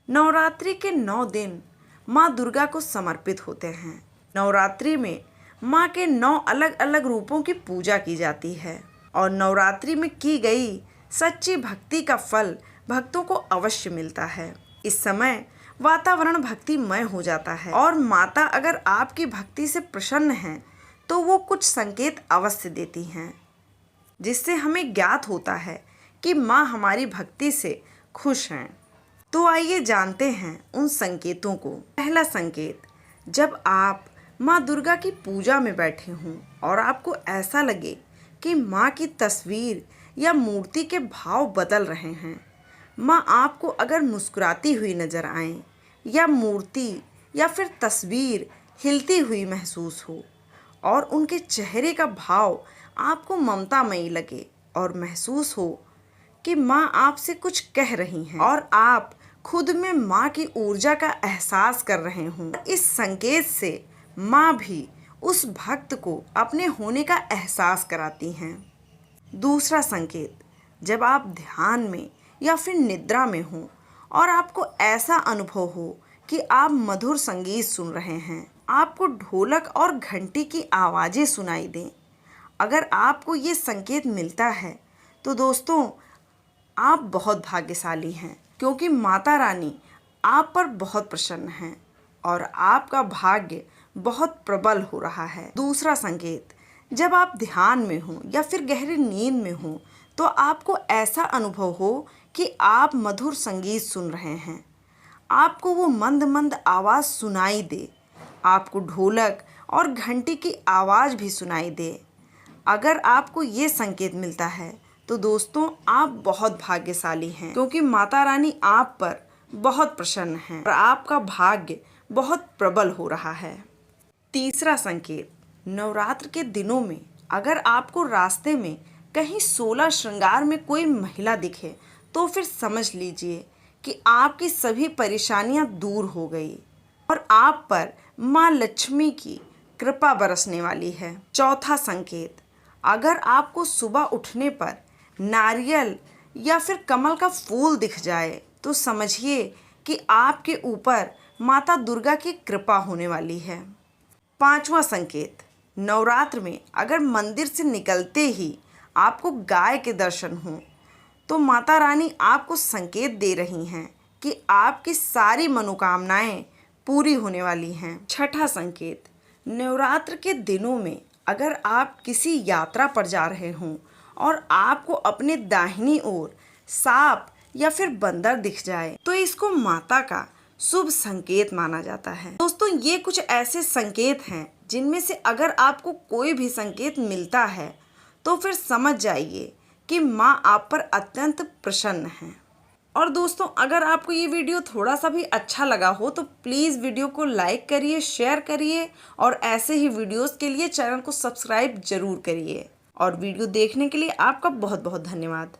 नवरात्रि के 9 दिन माँ दुर्गा को समर्पित होते हैं। नवरात्रि में माँ के 9 अलग अलग रूपों की पूजा की जाती है और नवरात्रि में की गई सच्ची भक्ति का फल भक्तों को अवश्य मिलता है। इस समय वातावरण भक्तिमय हो जाता है और माता अगर आपकी भक्ति से प्रसन्न है तो वो कुछ संकेत अवश्य देती हैं, जिससे हमें ज्ञात होता है कि माँ हमारी भक्ति से खुश हैं। तो आइए जानते हैं उन संकेतों को। पहला संकेत, जब आप माँ दुर्गा की पूजा में बैठे हों और आपको ऐसा लगे कि माँ की तस्वीर या मूर्ति के भाव बदल रहे हैं, माँ आपको अगर मुस्कुराती हुई नजर आए या मूर्ति या फिर तस्वीर हिलती हुई महसूस हो और उनके चेहरे का भाव आपको ममतामयी लगे और महसूस हो कि माँ आपसे कुछ कह रही हैं और आप खुद में माँ की ऊर्जा का एहसास कर रहे हों, इस संकेत से माँ भी उस भक्त को अपने होने का एहसास कराती हैं। दूसरा संकेत, जब आप ध्यान में या फिर निद्रा में हों और आपको ऐसा अनुभव हो कि आप मधुर संगीत सुन रहे हैं, आपको ढोलक और घंटी की आवाज़ें सुनाई दें। अगर आपको ये संकेत मिलता है तो दोस्तों आप बहुत भाग्यशाली हैं, क्योंकि माता रानी आप पर बहुत प्रसन्न हैं और आपका भाग्य बहुत प्रबल हो रहा है। दूसरा संकेत, जब आप ध्यान में हों या फिर गहरी नींद में हों तो आपको ऐसा अनुभव हो कि आप मधुर संगीत सुन रहे हैं, आपको वो मंद मंद आवाज़ सुनाई दे, आपको ढोलक और घंटी की आवाज़ भी सुनाई दे। अगर आपको ये संकेत मिलता है तो दोस्तों आप बहुत भाग्यशाली हैं, क्योंकि माता रानी आप पर बहुत प्रसन्न हैं और आपका भाग्य बहुत प्रबल हो रहा है। तीसरा संकेत, नवरात्र के दिनों में अगर आपको रास्ते में कहीं 16 श्रृंगार में कोई महिला दिखे तो फिर समझ लीजिए कि आपकी सभी परेशानियां दूर हो गई और आप पर माँ लक्ष्मी की कृपा बरसने वाली है। चौथा संकेत, अगर आपको सुबह उठने पर नारियल या फिर कमल का फूल दिख जाए तो समझिए कि आपके ऊपर माता दुर्गा की कृपा होने वाली है। पांचवा संकेत, नवरात्र में अगर मंदिर से निकलते ही आपको गाय के दर्शन हों तो माता रानी आपको संकेत दे रही हैं कि आपकी सारी मनोकामनाएं पूरी होने वाली हैं। छठा संकेत, नवरात्र के दिनों में अगर आप किसी यात्रा पर जा रहे हों और आपको अपने दाहिनी ओर सांप या फिर बंदर दिख जाए तो इसको माता का शुभ संकेत माना जाता है। दोस्तों ये कुछ ऐसे संकेत हैं जिनमें से अगर आपको कोई भी संकेत मिलता है तो फिर समझ जाइए कि माँ आप पर अत्यंत प्रसन्न है। और दोस्तों अगर आपको ये वीडियो थोड़ा सा भी अच्छा लगा हो तो प्लीज़ वीडियो को लाइक करिए, शेयर करिए और ऐसे ही वीडियोस के लिए चैनल को सब्सक्राइब जरूर करिए। और वीडियो देखने के लिए आपका बहुत बहुत धन्यवाद।